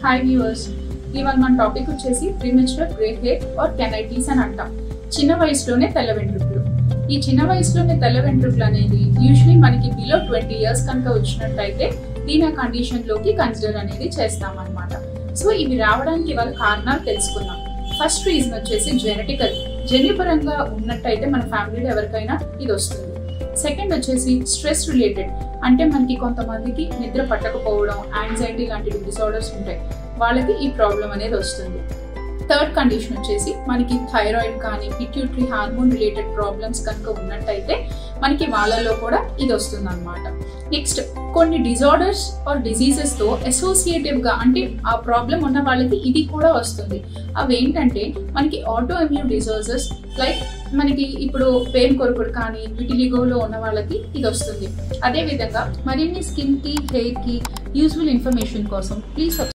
Hi viewers, ఇవాళ మన topic వచ్చేసి premature grey hair or canities అని అంటాం. చిన్న వయసులోనే తెల్ల వెంట్రుకలు. ఈ చిన్న వయసులోనే తెల్ల వెంట్రుకలు అనేది యూజువలీ మనకి బిలో 20 years కనుక వచ్చినట్టయితే దీని ఆ కండిషన్లోకి కన్సిడర్ అనేది చేస్తామన్నమాట. సో ఇవి రావడానికి వాళ్ళ కారణాలు తెలుసుకుందాం. ఫస్ట్ రీజన్ వచ్చేసి జెనెటికల్, జన్యుపరంగా ఉన్నట్టయితే మన ఫ్యామిలీలో ఎవరికైనా ఇది వస్తుంది. సెకండ్ వచ్చేసి స్ట్రెస్ రిలేటెడ్, అంటే మనకి కొంతమందికి నిద్ర పట్టకపోవడం, యాంగ్జైటీ లాంటి డిసార్డర్స్ ఉంటాయి, వాళ్ళకి ఈ ప్రాబ్లం అనేది వస్తుంది. థర్డ్ కండిషన్ వచ్చేసి మనకి థైరాయిడ్ కానీ పిట్యూటరీ హార్మోన్ రిలేటెడ్ ప్రాబ్లమ్స్ కనుక ఉన్నట్టయితే మనకి వాళ్ళలో కూడా ఇది వస్తుంది అనమాట. నెక్స్ట్ కొన్ని డిజార్డర్స్ ఆర్ డిసీజెస్తో అసోసియేటివ్గా, అంటే ఆ ప్రాబ్లం ఉన్న వాళ్ళకి ఇది కూడా వస్తుంది. అవి ఏంటంటే మనకి ఆటో ఇమ్యూన్ డిజార్డర్స్, లైక్ మనకి ఇప్పుడు పేన్ కొరకుడు కానీ విటిలిగోలో ఉన్న వాళ్ళకి ఇది వస్తుంది. అదేవిధంగా మరిన్ని స్కిన్కి, హెయిర్కి యూస్ఫుల్ ఇన్ఫర్మేషన్ కోసం ప్లీజ్